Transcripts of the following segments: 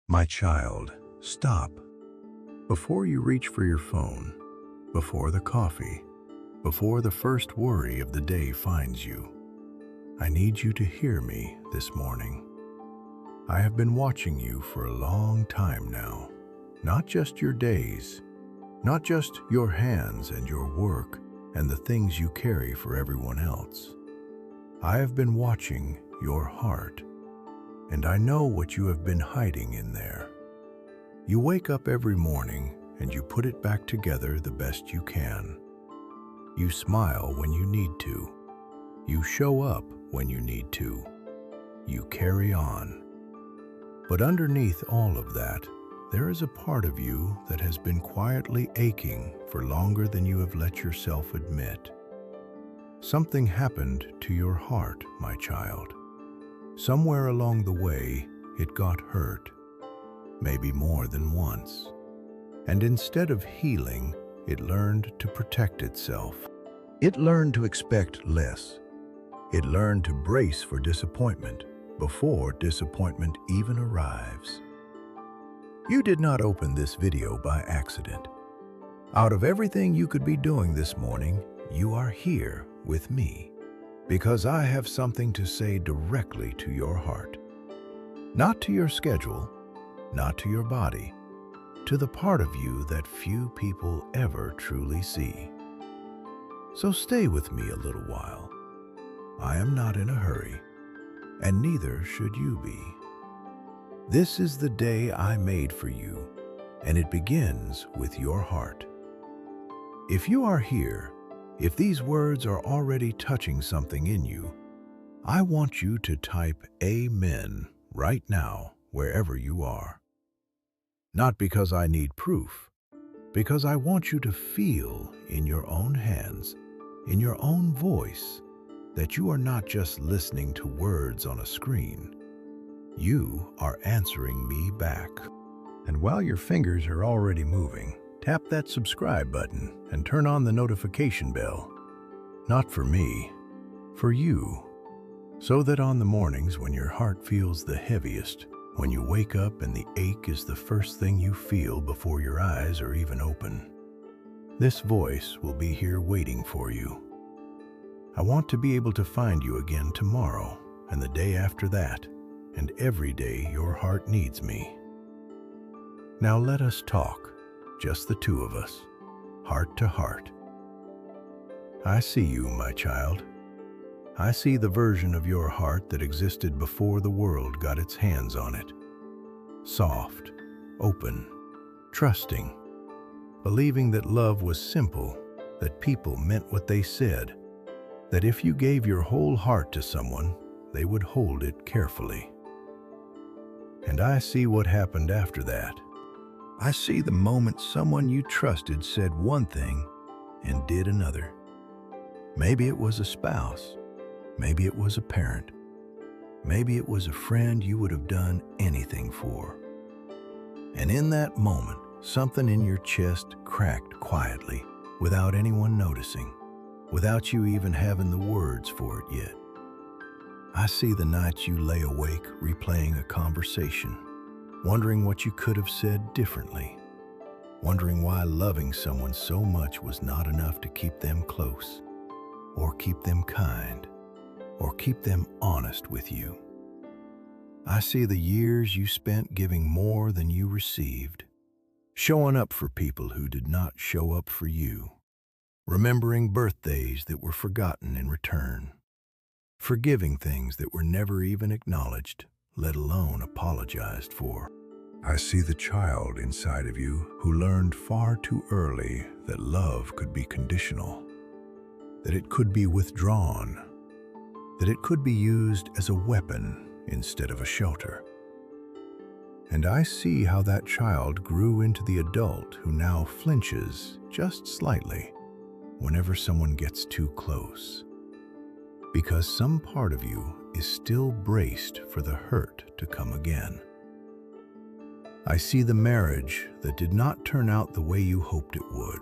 My child, stop. Before you reach for your phone, before the coffee, before the first worry of the day finds you, I need you to hear me this morning. I have been watching you for a long time now. Not just your days, not just your hands and your work and the things you carry for everyone else. I have been watching your heart, and I know what you have been hiding in there. You wake up every morning and you put it back together the best you can. You smile when you need to. You show up when you need to. You carry on. But underneath all of that, there is a part of you that has been quietly aching for longer than you have let yourself admit. Something happened to your heart, my child. Somewhere along the way, it got hurt, maybe more than once. And instead of healing, it learned to protect itself. It learned to expect less. It learned to brace for disappointment before disappointment even arrives. You did not open this video by accident. Out of everything you could be doing this morning, you are here with me because I have something to say directly to your heart. Not to your schedule, not to your body, to the part of you that few people ever truly see. So stay with me a little while. I am not in a hurry, and neither should you be. This is the day I made for you, and it begins with your heart. If you are here, if these words are already touching something in you, I want you to type Amen right now, wherever you are. Not because I need proof, because I want you to feel in your own hands, in your own voice, that you are not just listening to words on a screen. You are answering me back. And while your fingers are already moving, tap that subscribe button and turn on the notification bell. Not for me, for you. So that on the mornings when your heart feels the heaviest, when you wake up and the ache is the first thing you feel before your eyes are even open, this voice will be here waiting for you. I want to be able to find you again tomorrow and the day after that, and every day your heart needs me. Now let us talk, just the two of us, heart to heart. I see you, my child. I see the version of your heart that existed before the world got its hands on it. Soft, open, trusting, believing that love was simple, that people meant what they said, that if you gave your whole heart to someone, they would hold it carefully. And I see what happened after that. I see the moment someone you trusted said one thing and did another. Maybe it was a spouse. Maybe it was a parent. Maybe it was a friend you would have done anything for. And in that moment, something in your chest cracked quietly, without anyone noticing, without you even having the words for it yet. I see the nights you lay awake replaying a conversation, wondering what you could have said differently, wondering why loving someone so much was not enough to keep them close, or keep them kind, or keep them honest with you. I see the years you spent giving more than you received, showing up for people who did not show up for you, remembering birthdays that were forgotten in return, forgiving things that were never even acknowledged, let alone apologized for. I see the child inside of you who learned far too early that love could be conditional, that it could be withdrawn, that it could be used as a weapon instead of a shelter. And I see how that child grew into the adult who now flinches just slightly whenever someone gets too close, because some part of you is still braced for the hurt to come again. I see the marriage that did not turn out the way you hoped it would,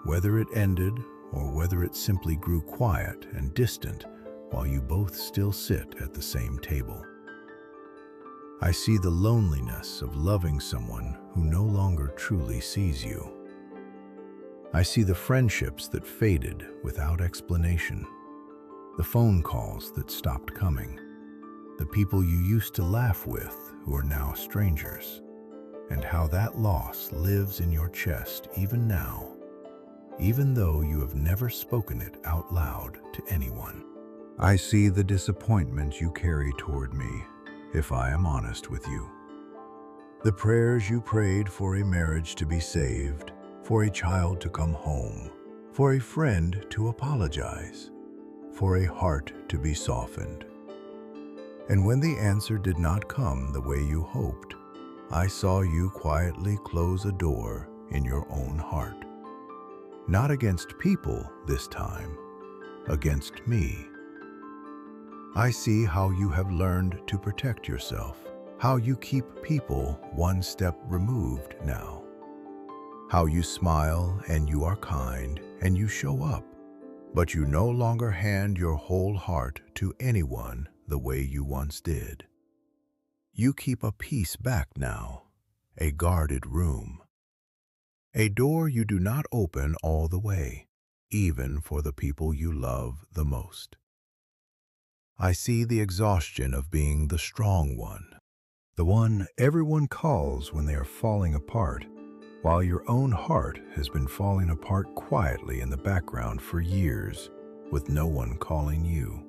whether it ended or whether it simply grew quiet and distant while you both still sit at the same table. I see the loneliness of loving someone who no longer truly sees you. I see the friendships that faded without explanation, the phone calls that stopped coming, the people you used to laugh with who are now strangers, and how that loss lives in your chest even now, even though you have never spoken it out loud to anyone. I see the disappointment you carry toward me, if I am honest with you. The prayers you prayed for a marriage to be saved, for a child to come home, for a friend to apologize, for a heart to be softened. And when the answer did not come the way you hoped, I saw you quietly close a door in your own heart. Not against people this time, against me. I see how you have learned to protect yourself, how you keep people one step removed now, how you smile and you are kind and you show up, but you no longer hand your whole heart to anyone the way you once did. You keep a peace back now, a guarded room, a door you do not open all the way, even for the people you love the most. I see the exhaustion of being the strong one, the one everyone calls when they are falling apart, while your own heart has been falling apart quietly in the background for years, with no one calling you.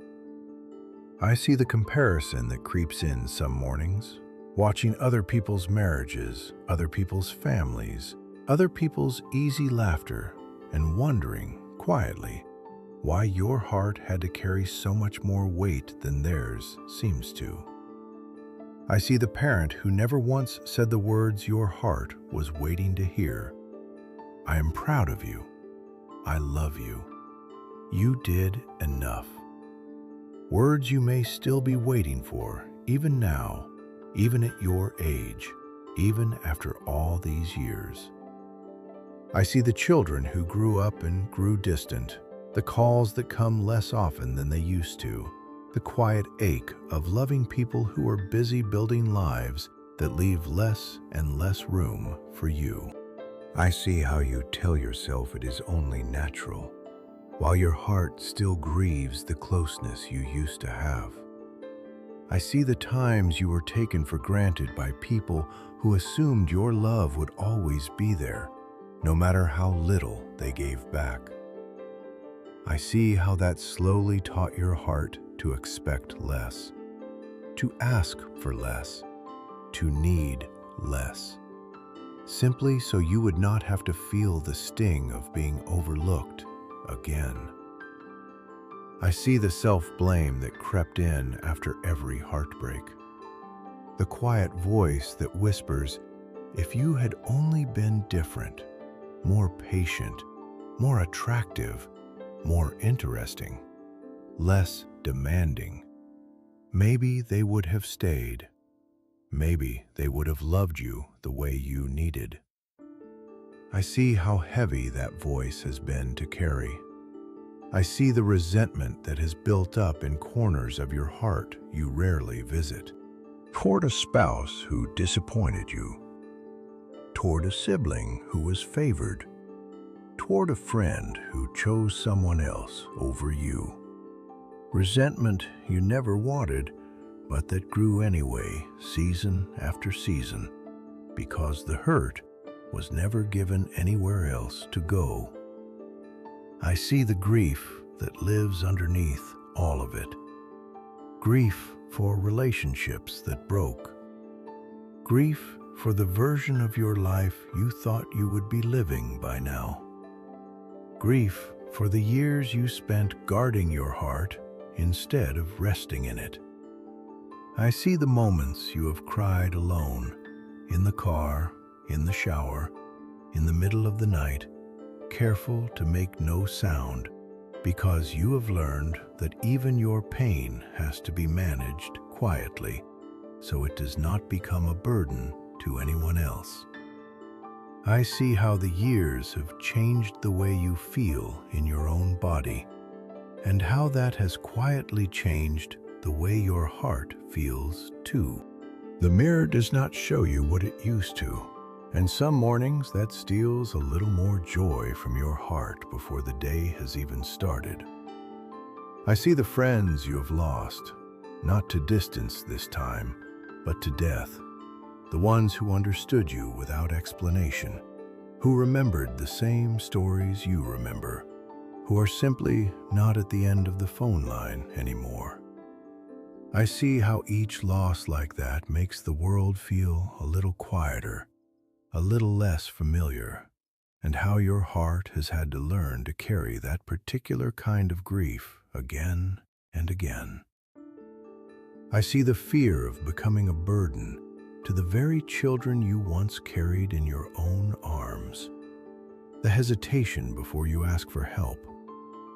I see the comparison that creeps in some mornings, watching other people's marriages, other people's families, other people's easy laughter, and wondering, quietly, why your heart had to carry so much more weight than theirs seems to. I see the parent who never once said the words your heart was waiting to hear. I am proud of you. I love you. You did enough. Words you may still be waiting for, even now, even at your age, even after all these years. I see the children who grew up and grew distant, the calls that come less often than they used to, the quiet ache of loving people who are busy building lives that leave less and less room for you. I see how you tell yourself it is only natural, while your heart still grieves the closeness you used to have. I see the times you were taken for granted by people who assumed your love would always be there, no matter how little they gave back. I see how that slowly taught your heart to expect less, to ask for less, to need less, simply so you would not have to feel the sting of being overlooked again. I see the self-blame that crept in after every heartbreak, the quiet voice that whispers, if you had only been different, more patient, more attractive, more interesting, less demanding, maybe they would have stayed. Maybe they would have loved you the way you needed. I see how heavy that voice has been to carry. I see the resentment that has built up in corners of your heart you rarely visit, toward a spouse who disappointed you, toward a sibling who was favored, toward a friend who chose someone else over you. Resentment you never wanted, but that grew anyway, season after season, because the hurt was never given anywhere else to go. I see the grief that lives underneath all of it. Grief for relationships that broke. Grief for the version of your life you thought you would be living by now. Grief for the years you spent guarding your heart instead of resting in it. I see the moments you have cried alone, in the car, in the shower, in the middle of the night, careful to make no sound, because you have learned that even your pain has to be managed quietly, so it does not become a burden to anyone else. I see how the years have changed the way you feel in your own body, and how that has quietly changed the way your heart feels too. The mirror does not show you what it used to, and some mornings that steals a little more joy from your heart before the day has even started. I see the friends you have lost, not to distance this time, but to death. The ones who understood you without explanation, who remembered the same stories you remember, who are simply not at the end of the phone line anymore. I see how each loss like that makes the world feel a little quieter, a little less familiar, and how your heart has had to learn to carry that particular kind of grief again and again. I see the fear of becoming a burden to the very children you once carried in your own arms, the hesitation before you ask for help,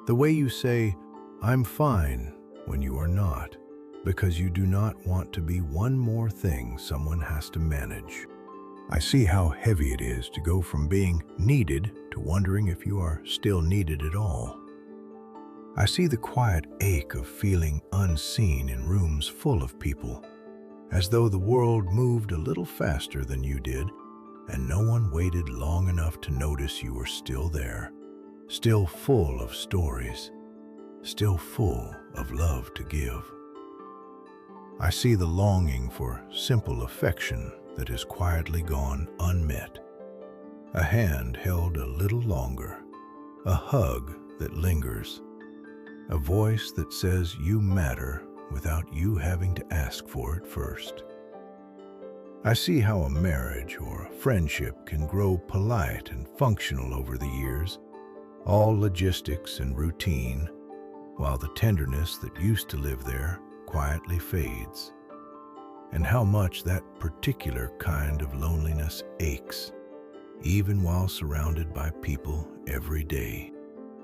the way you say, "I'm fine," when you are not, because you do not want to be one more thing someone has to manage. I see how heavy it is to go from being needed to wondering if you are still needed at all. I see the quiet ache of feeling unseen in rooms full of people, as though the world moved a little faster than you did, and no one waited long enough to notice you were still there, still full of stories, still full of love to give. I see the longing for simple affection that has quietly gone unmet, a hand held a little longer, a hug that lingers, a voice that says you matter without you having to ask for it first. I see how a marriage or a friendship can grow polite and functional over the years, all logistics and routine, while the tenderness that used to live there quietly fades, and how much that particular kind of loneliness aches, even while surrounded by people every day.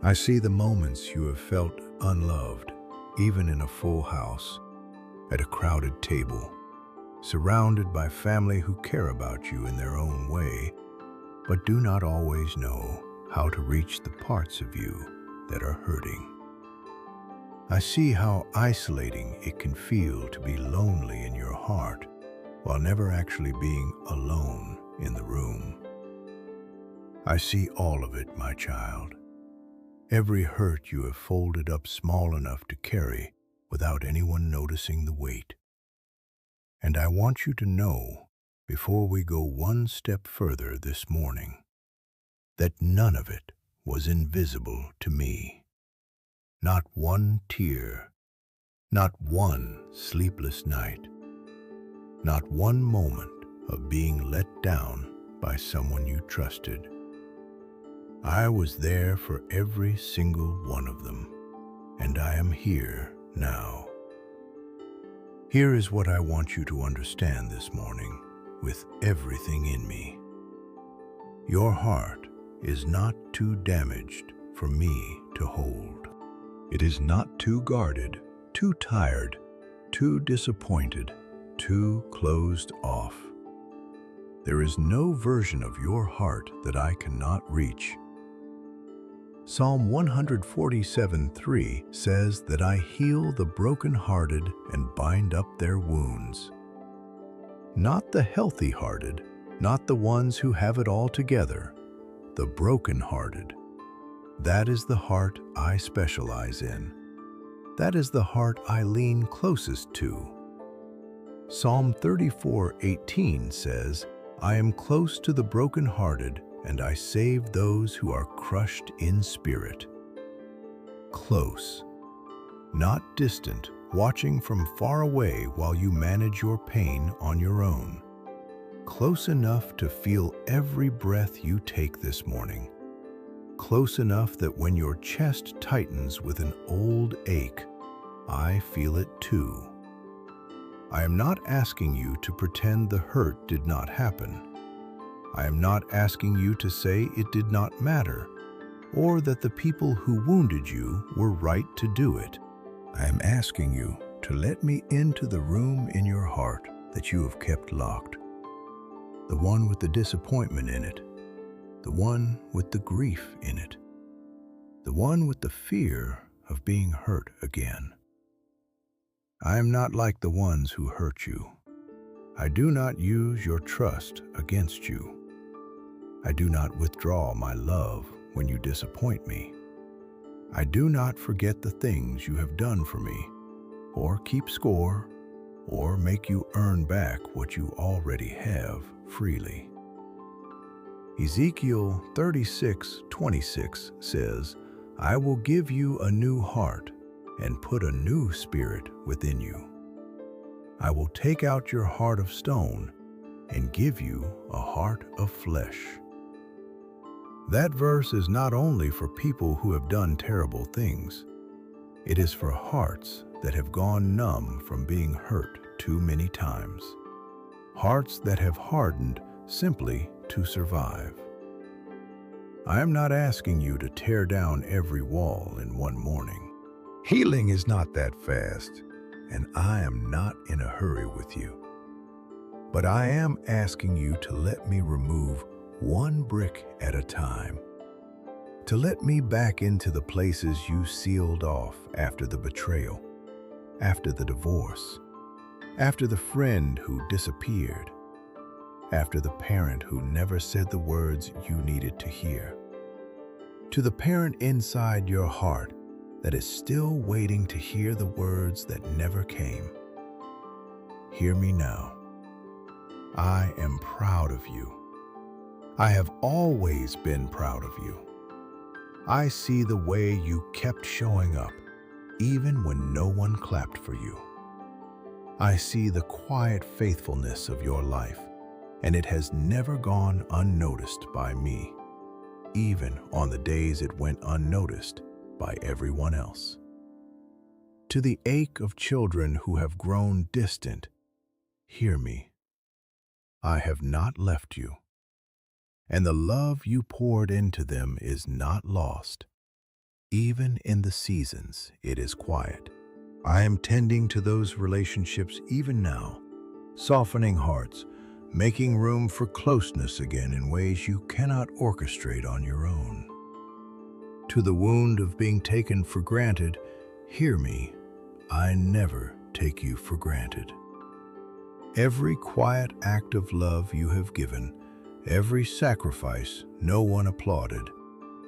I see the moments you have felt unloved, even in a full house, at a crowded table, surrounded by family who care about you in their own way, but do not always know how to reach the parts of you that are hurting. I see how isolating it can feel to be lonely in your heart while never actually being alone in the room. I see all of it, my child. Every hurt you have folded up small enough to carry without anyone noticing the weight. And I want you to know, before we go one step further this morning, that none of it was invisible to me. Not one tear, not one sleepless night, not one moment of being let down by someone you trusted. I was there for every single one of them, and I am here now. Here is what I want you to understand this morning with everything in me. Your heart is not too damaged for me to hold. It is not too guarded, too tired, too disappointed, too closed off. There is no version of your heart that I cannot reach. Psalm 147:3 says that I heal the brokenhearted and bind up their wounds. Not the healthy-hearted, not the ones who have it all together, the brokenhearted. That is the heart I specialize in. That is the heart I lean closest to. Psalm 34:18 says, I am close to the brokenhearted, and I save those who are crushed in spirit. Close, not distant, watching from far away while you manage your pain on your own. Close enough to feel every breath you take this morning. Close enough that when your chest tightens with an old ache, I feel it too. I am not asking you to pretend the hurt did not happen. I am not asking you to say it did not matter, or that the people who wounded you were right to do it. I am asking you to let me into the room in your heart that you have kept locked. The one with the disappointment in it. The one with the grief in it. The one with the fear of being hurt again. I am not like the ones who hurt you. I do not use your trust against you. I do not withdraw my love when you disappoint me. I do not forget the things you have done for me, or keep score, or make you earn back what you already have freely. Ezekiel 36:26 says, I will give you a new heart and put a new spirit within you. I will take out your heart of stone and give you a heart of flesh. That verse is not only for people who have done terrible things. It is for hearts that have gone numb from being hurt too many times. Hearts that have hardened simply to survive. I am not asking you to tear down every wall in one morning. Healing is not that fast, and I am not in a hurry with you. But I am asking you to let me remove one brick at a time. To let me back into the places you sealed off after the betrayal, after the divorce, after the friend who disappeared, after the parent who never said the words you needed to hear. To the parent inside your heart that is still waiting to hear the words that never came. Hear me now. I am proud of you. I have always been proud of you. I see the way you kept showing up, even when no one clapped for you. I see the quiet faithfulness of your life, and it has never gone unnoticed by me, even on the days it went unnoticed by everyone else. To the ache of children who have grown distant, hear me. I have not left you, and the love you poured into them is not lost. Even in the seasons it is quiet. I am tending to those relationships even now, softening hearts, making room for closeness again in ways you cannot orchestrate on your own. To the wound of being taken for granted, hear me, I never take you for granted. Every quiet act of love you have given, every sacrifice no one applauded,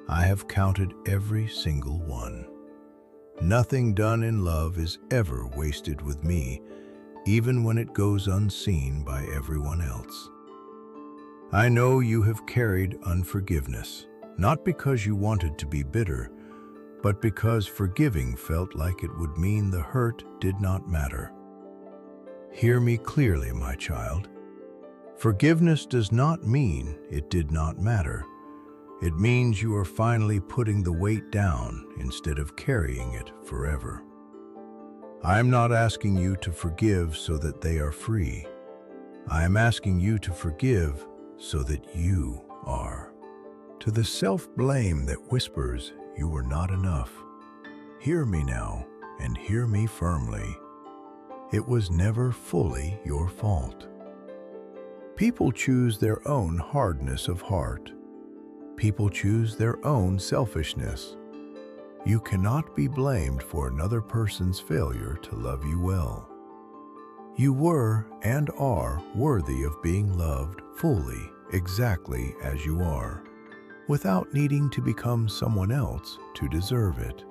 I have counted every single one. Nothing done in love is ever wasted with me, even when it goes unseen by everyone else. I know you have carried unforgiveness, not because you wanted to be bitter, but because forgiving felt like it would mean the hurt did not matter. Hear me clearly, my child. Forgiveness does not mean it did not matter. It means you are finally putting the weight down instead of carrying it forever. I am not asking you to forgive so that they are free. I am asking you to forgive so that you are. To the self-blame that whispers you were not enough, hear me now and hear me firmly. It was never fully your fault. People choose their own hardness of heart. People choose their own selfishness. You cannot be blamed for another person's failure to love you well. You were and are worthy of being loved fully, exactly as you are, without needing to become someone else to deserve it.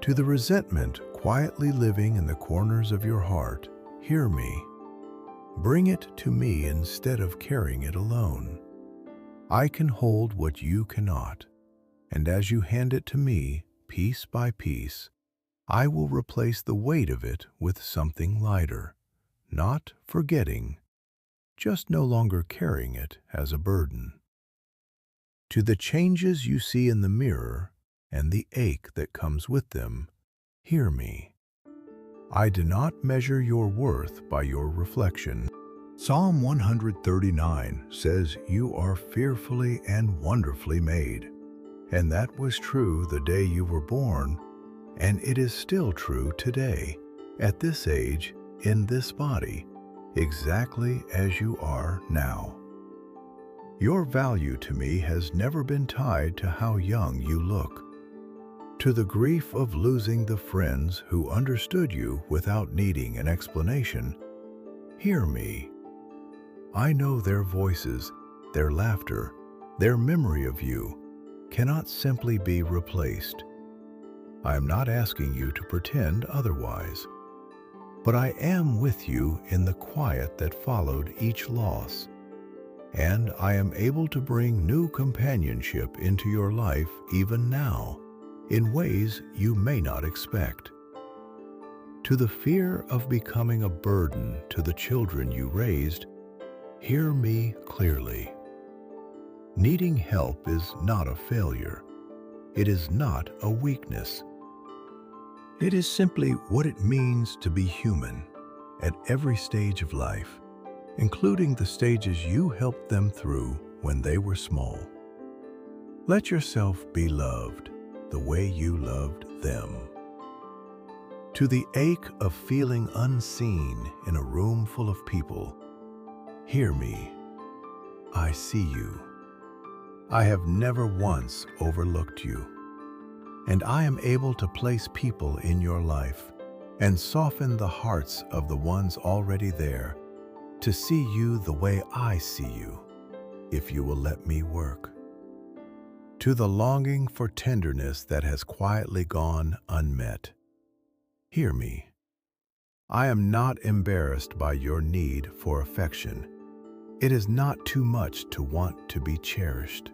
To the resentment quietly living in the corners of your heart, hear me. Bring it to me instead of carrying it alone. I can hold what you cannot, and as you hand it to me, piece by piece, I will replace the weight of it with something lighter, not forgetting, just no longer carrying it as a burden. To the changes you see in the mirror and the ache that comes with them, hear me. I do not measure your worth by your reflection. Psalm 139 says you are fearfully and wonderfully made. And that was true the day you were born, and it is still true today, at this age, in this body, exactly as you are now. Your value to me has never been tied to how young you look. To the grief of losing the friends who understood you without needing an explanation, Hear me. I know their voices, their laughter, their memory of you cannot simply be replaced. I am not asking you to pretend otherwise, but I am with you in the quiet that followed each loss, and I am able to bring new companionship into your life even now, in ways you may not expect. To the fear of becoming a burden to the children you raised, hear me clearly. Needing help is not a failure. It is not a weakness. It is simply what it means to be human at every stage of life, including the stages you helped them through when they were small. Let yourself be loved the way you loved them. To the ache of feeling unseen in a room full of people, hear me. I see you. I have never once overlooked you. And I am able to place people in your life and soften the hearts of the ones already there to see you the way I see you, if you will let me work. To the longing for tenderness that has quietly gone unmet, hear me. I am not embarrassed by your need for affection. It is not too much to want to be cherished.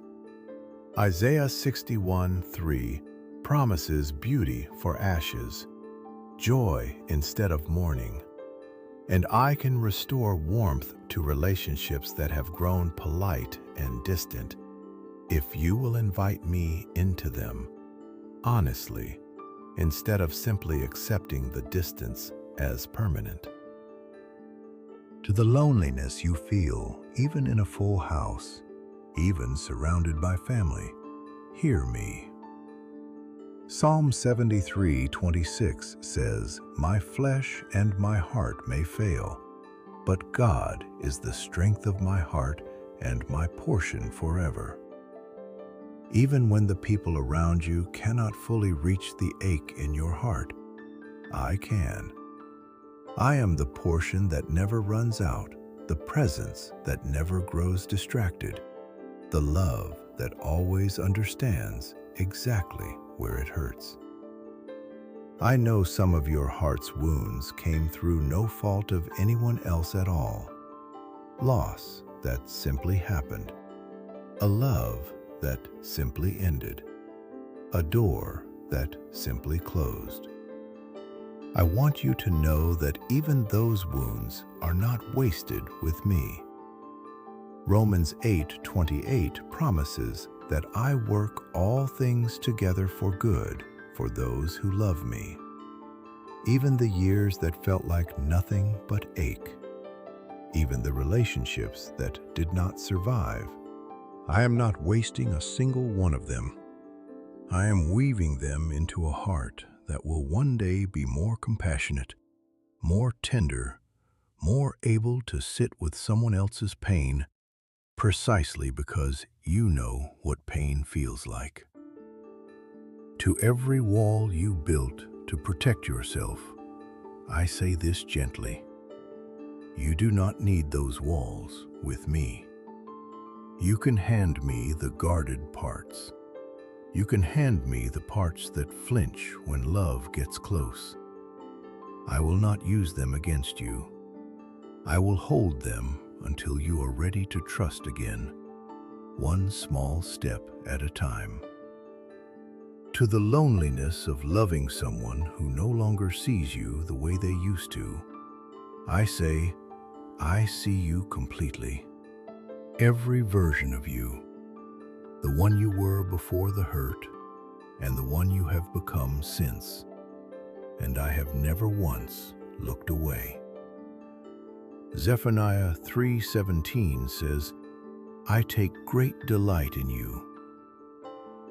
Isaiah 61:3 promises beauty for ashes, joy instead of mourning, and I can restore warmth to relationships that have grown polite and distant if you will invite me into them, honestly, instead of simply accepting the distance as permanent. To the loneliness you feel, even in a full house, even surrounded by family, hear me. Psalm 73:26 says, "My flesh and my heart may fail, but God is the strength of my heart and my portion forever." Even when the people around you cannot fully reach the ache in your heart, I can. I am the portion that never runs out, the presence that never grows distracted, the love that always understands exactly where it hurts. I know some of your heart's wounds came through no fault of anyone else at all. Loss that simply happened. A love that simply ended. A door that simply closed. I want you to know that even those wounds are not wasted with me. Romans 8:28 promises that I work all things together for good for those who love me. Even the years that felt like nothing but ache, even the relationships that did not survive, I am not wasting a single one of them. I am weaving them into a heart that will one day be more compassionate, more tender, more able to sit with someone else's pain, precisely because you know what pain feels like. To every wall you built to protect yourself, I say this gently. You do not need those walls with me. You can hand me the guarded parts. You can hand me the parts that flinch when love gets close. I will not use them against you. I will hold them until you are ready to trust again, one small step at a time. To the loneliness of loving someone who no longer sees you the way they used to, I say, I see you completely. Every version of you, the one you were before the hurt, and the one you have become since, and I have never once looked away. Zephaniah 3:17 says, I take great delight in you.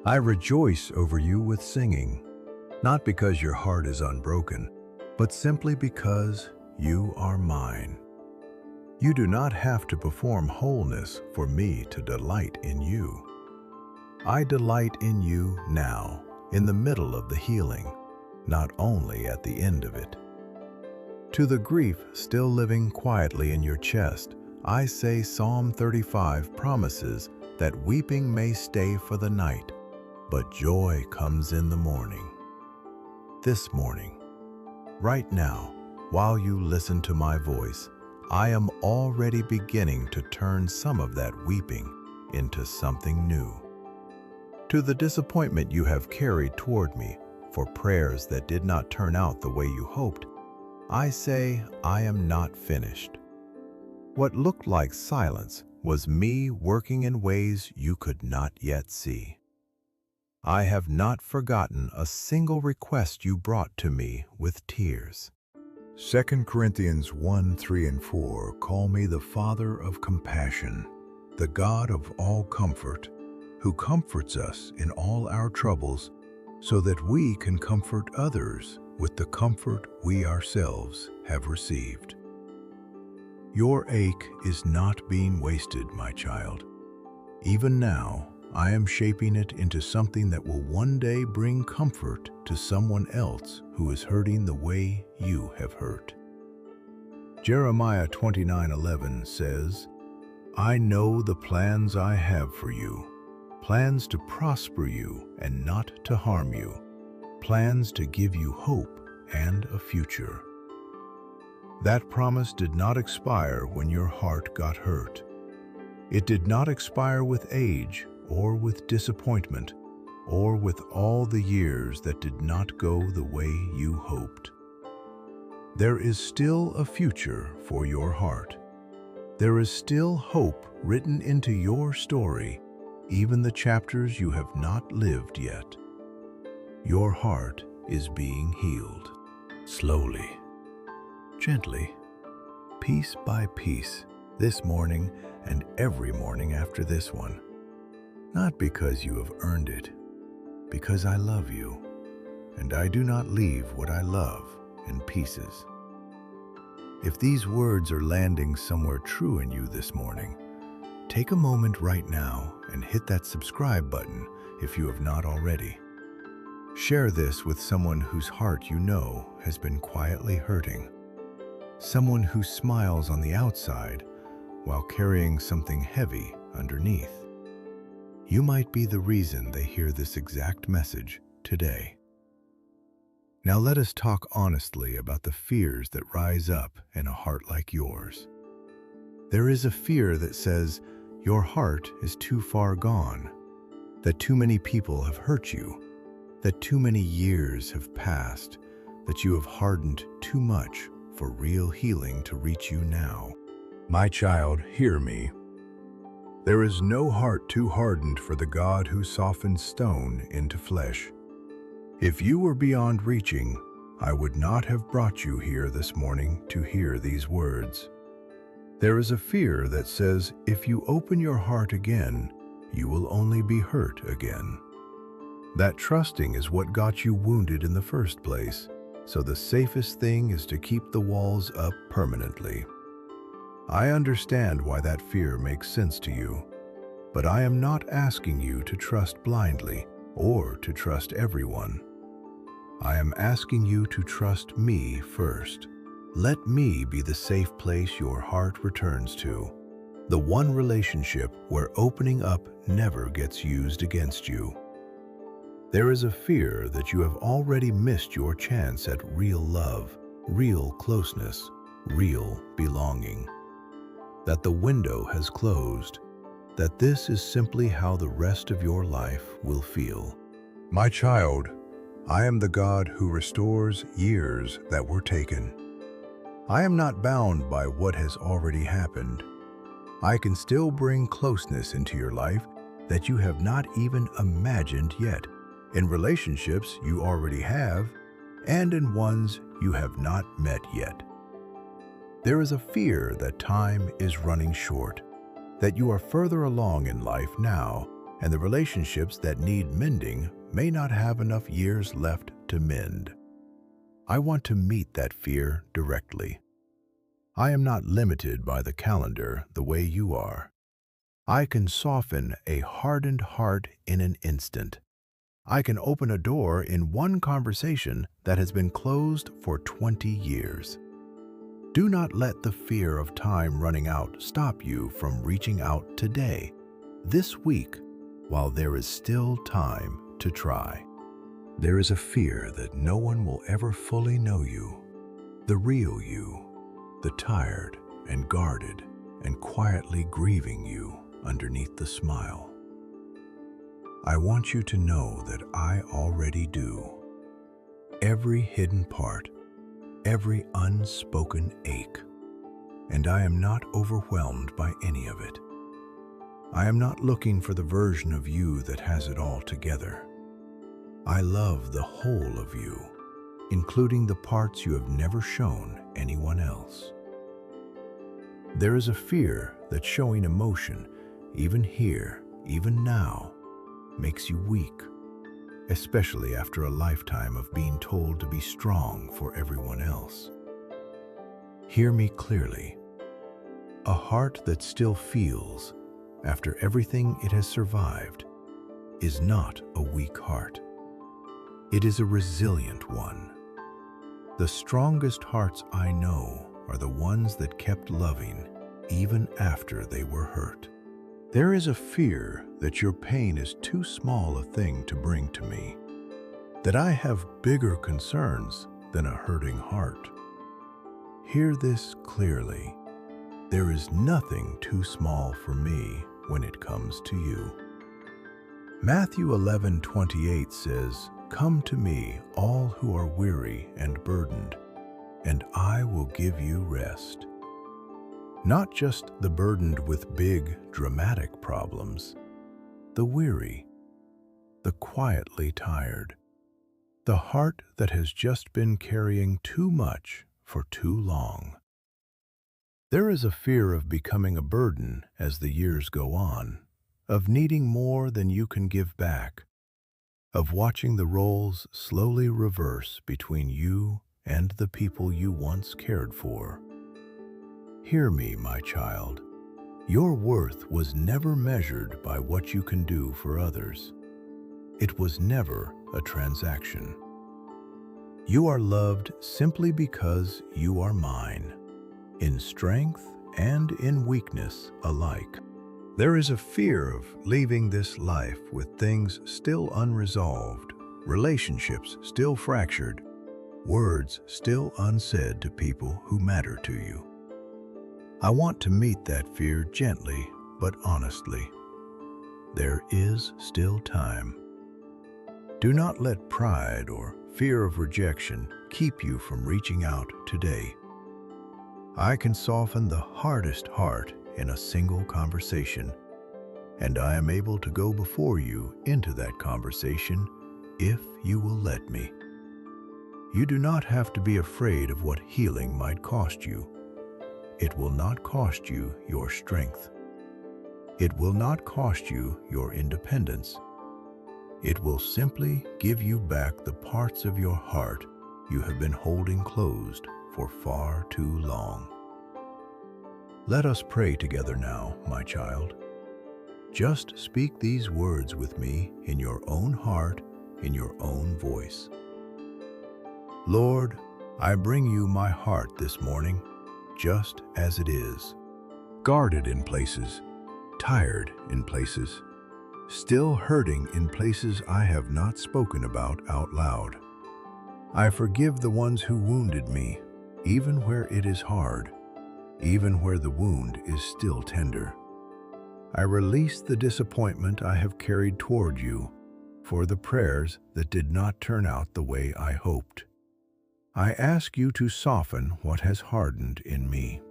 I rejoice over you with singing, not because your heart is unbroken, but simply because you are mine. You do not have to perform wholeness for me to delight in you. I delight in you now, in the middle of the healing, not only at the end of it. To the grief still living quietly in your chest, I say Psalm 35 promises that weeping may stay for the night, but joy comes in the morning. This morning, right now, while you listen to my voice, I am already beginning to turn some of that weeping into something new. To the disappointment you have carried toward me for prayers that did not turn out the way you hoped, I say I am not finished. What looked like silence was me working in ways you could not yet see. I have not forgotten a single request you brought to me with tears. 2 Corinthians 1, 3, and 4 call me the Father of compassion, the God of all comfort, who comforts us in all our troubles, so that we can comfort others with the comfort we ourselves have received. Your ache is not being wasted, my child. Even now, I am shaping it into something that will one day bring comfort to someone else who is hurting the way you have hurt. Jeremiah 29:11 says, I know the plans I have for you, plans to prosper you and not to harm you, plans to give you hope and a future. That promise did not expire when your heart got hurt. It did not expire with age or with disappointment or with all the years that did not go the way you hoped. There is still a future for your heart. There is still hope written into your story, even the chapters you have not lived yet. Your heart is being healed. Slowly, gently, piece by piece, this morning and every morning after this one. Not because you have earned it, because I love you, and I do not leave what I love in pieces. If these words are landing somewhere true in you this morning, take a moment right now and hit that subscribe button if you have not already. Share this with someone whose heart you know has been quietly hurting, someone who smiles on the outside while carrying something heavy underneath. You might be the reason they hear this exact message today. Now let us talk honestly about the fears that rise up in a heart like yours. There is a fear that says your heart is too far gone, that too many people have hurt you, that too many years have passed, that you have hardened too much for real healing to reach you now. My child, hear me. There is no heart too hardened for the God who softens stone into flesh. If you were beyond reaching, I would not have brought you here this morning to hear these words. There is a fear that says if you open your heart again, you will only be hurt again. That trusting is what got you wounded in the first place, so the safest thing is to keep the walls up permanently. I understand why that fear makes sense to you, but I am not asking you to trust blindly or to trust everyone. I am asking you to trust me first. Let me be the safe place your heart returns to, the one relationship where opening up never gets used against you. There is a fear that you have already missed your chance at real love, real closeness, real belonging. That the window has closed, that this is simply how the rest of your life will feel. My child, I am the God who restores years that were taken. I am not bound by what has already happened. I can still bring closeness into your life that you have not even imagined yet, in relationships you already have, and in ones you have not met yet. There is a fear that time is running short, that you are further along in life now, and the relationships that need mending may not have enough years left to mend. I want to meet that fear directly. I am not limited by the calendar the way you are. I can soften a hardened heart in an instant. I can open a door in one conversation that has been closed for 20 years. Do not let the fear of time running out stop you from reaching out today, this week, while there is still time to try. There is a fear that no one will ever fully know you, the real you, the tired and guarded and quietly grieving you underneath the smile. I want you to know that I already do. Every hidden part, every unspoken ache, and I am not overwhelmed by any of it. I am not looking for the version of you that has it all together. I love the whole of you, including the parts you have never shown anyone else. There is a fear that showing emotion, even here, even now, makes you weak, especially after a lifetime of being told to be strong for everyone else. Hear me clearly. A heart that still feels, after everything it has survived, is not a weak heart. It is a resilient one. The strongest hearts I know are the ones that kept loving even after they were hurt. There is a fear that your pain is too small a thing to bring to me, that I have bigger concerns than a hurting heart. Hear this clearly. There is nothing too small for me when it comes to you. Matthew 11:28 says, "Come to me, all who are weary and burdened, and I will give you rest." Not just the burdened with big, dramatic problems, the weary, the quietly tired, the heart that has just been carrying too much for too long. There is a fear of becoming a burden as the years go on, of needing more than you can give back, of watching the roles slowly reverse between you and the people you once cared for. Hear me, my child. Your worth was never measured by what you can do for others. It was never a transaction. You are loved simply because you are mine, in strength and in weakness alike. There is a fear of leaving this life with things still unresolved, relationships still fractured, words still unsaid to people who matter to you. I want to meet that fear gently but honestly. There is still time. Do not let pride or fear of rejection keep you from reaching out today. I can soften the hardest heart in a single conversation, and I am able to go before you into that conversation if you will let me. You do not have to be afraid of what healing might cost you. It will not cost you your strength. It will not cost you your independence. It will simply give you back the parts of your heart you have been holding closed for far too long. Let us pray together now, my child. Just speak these words with me in your own heart, in your own voice. Lord, I bring you my heart this morning, just as it is, guarded in places, tired in places, still hurting in places I have not spoken about out loud. I forgive the ones who wounded me, even where it is hard, even where the wound is still tender. I release the disappointment I have carried toward you for the prayers that did not turn out the way I hoped. I ask you to soften what has hardened in me.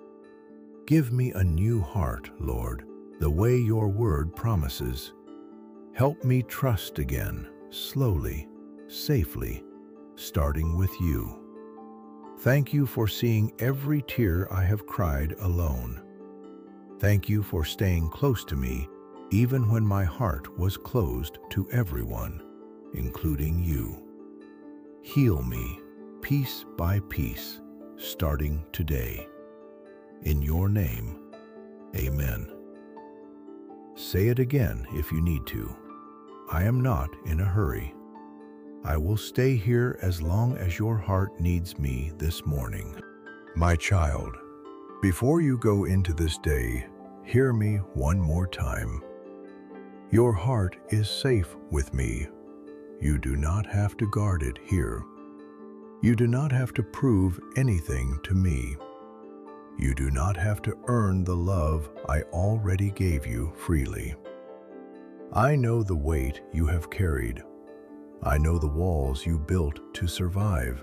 Give me a new heart, Lord, the way your word promises. Help me trust again, slowly, safely, starting with you. Thank you for seeing every tear I have cried alone. Thank you for staying close to me, even when my heart was closed to everyone, including you. Heal me, piece by piece, starting today. In your name, amen. Say it again if you need to. I am not in a hurry. I will stay here as long as your heart needs me this morning. My child, before you go into this day, hear me one more time. Your heart is safe with me. You do not have to guard it here. You do not have to prove anything to me. You do not have to earn the love I already gave you freely. I know the weight you have carried. I know the walls you built to survive.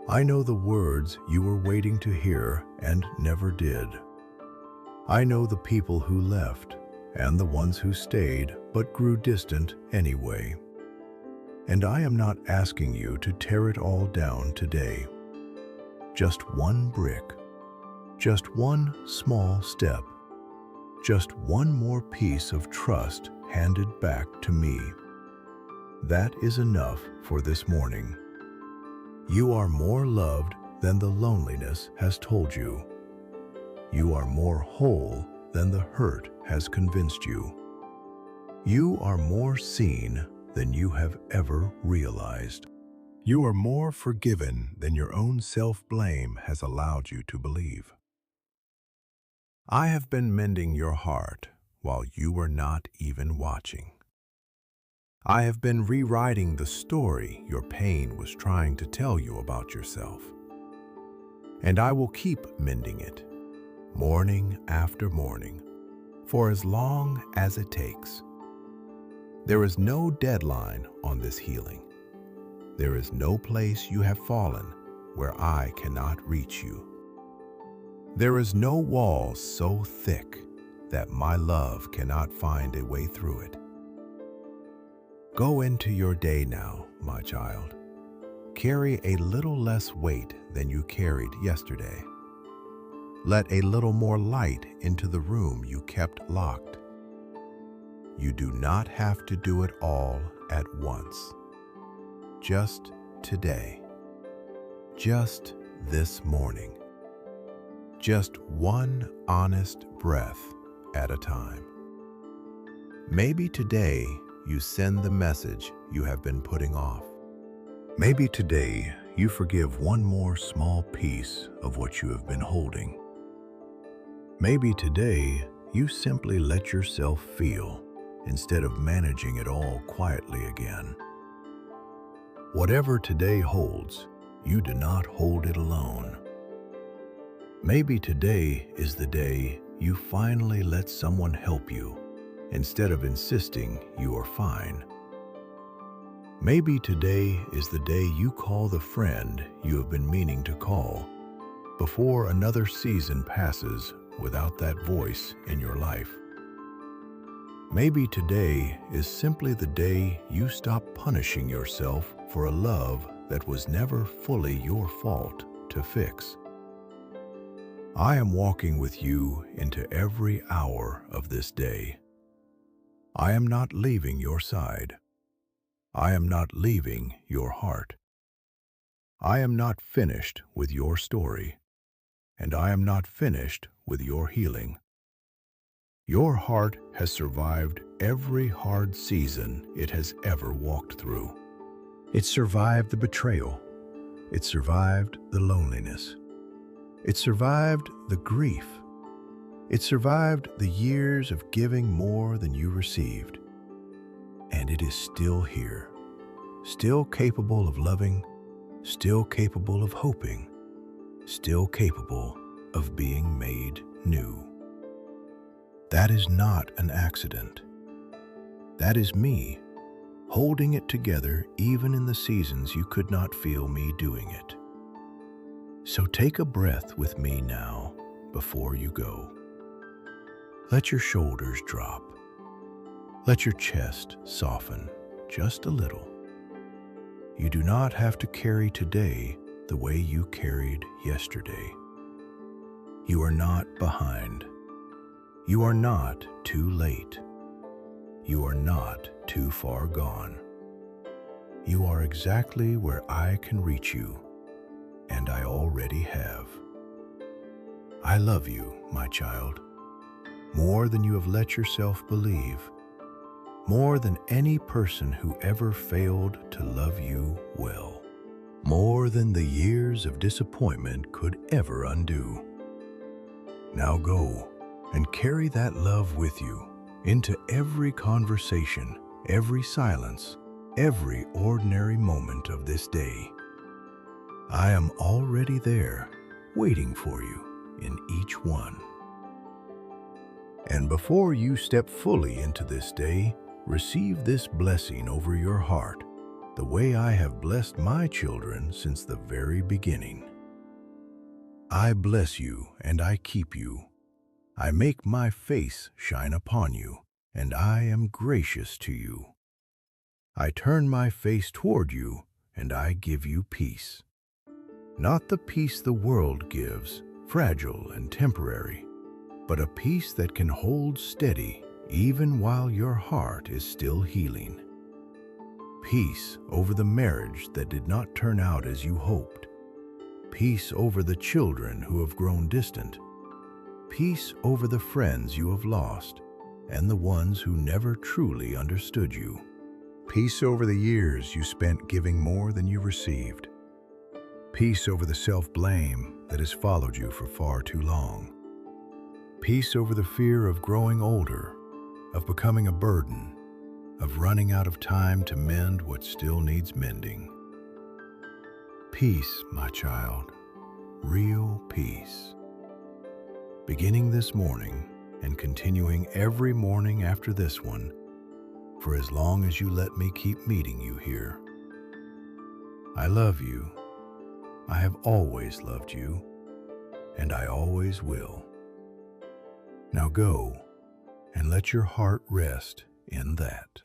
I know the words you were waiting to hear and never did. I know the people who left and the ones who stayed but grew distant anyway. And I am not asking you to tear it all down today. Just one brick, just one small step, just one more piece of trust handed back to me. That is enough for this morning. You are more loved than the loneliness has told you. You are more whole than the hurt has convinced you. You are more seen than you have ever realized. You are more forgiven than your own self-blame has allowed you to believe. I have been mending your heart while you were not even watching. I have been rewriting the story your pain was trying to tell you about yourself. And I will keep mending it, morning after morning, for as long as it takes. There is no deadline on this healing. There is no place you have fallen where I cannot reach you. There is no wall so thick that my love cannot find a way through it. Go into your day now, my child. Carry a little less weight than you carried yesterday. Let a little more light into the room you kept locked. You do not have to do it all at once. Just today. Just this morning. Just one honest breath at a time. Maybe today you send the message you have been putting off. Maybe today you forgive one more small piece of what you have been holding. Maybe today you simply let yourself feel instead of managing it all quietly again. Whatever today holds, you do not hold it alone. Maybe today is the day you finally let someone help you instead of insisting you are fine. Maybe today is the day you call the friend you have been meaning to call before another season passes without that voice in your life. Maybe today is simply the day you stop punishing yourself for a love that was never fully your fault to fix. I am walking with you into every hour of this day. I am not leaving your side. I am not leaving your heart. I am not finished with your story, and I am not finished with your healing. Your heart has survived every hard season it has ever walked through. It survived the betrayal. It survived the loneliness. It survived the grief. It survived the years of giving more than you received. And it is still here, still capable of loving, still capable of hoping, still capable of being made new. That is not an accident. That is me, holding it together even in the seasons you could not feel me doing it. So take a breath with me now before you go. Let your shoulders drop. Let your chest soften just a little. You do not have to carry today the way you carried yesterday. You are not behind. You are not too late. You are not too far gone. You are exactly where I can reach you, and I already have. I love you, my child, more than you have let yourself believe, more than any person who ever failed to love you well. more than the years of disappointment could ever undo. Now go and carry that love with you into every conversation, every silence, every ordinary moment of this day. I am already there, waiting for you in each one. And before you step fully into this day, receive this blessing over your heart, the way I have blessed my children since the very beginning. I bless you and I keep you. I make my face shine upon you, and I am gracious to you. I turn my face toward you, and I give you peace. Not the peace the world gives, fragile and temporary, but a peace that can hold steady even while your heart is still healing. Peace over the marriage that did not turn out as you hoped. Peace over the children who have grown distant. Peace over the friends you have lost and the ones who never truly understood you. Peace over the years you spent giving more than you received. Peace over the self-blame that has followed you for far too long. Peace over the fear of growing older, of becoming a burden, of running out of time to mend what still needs mending. Peace, my child, real peace. Beginning this morning and continuing every morning after this one, for as long as you let me keep meeting you here. I love you. I have always loved you, and I always will. Now go and let your heart rest in that.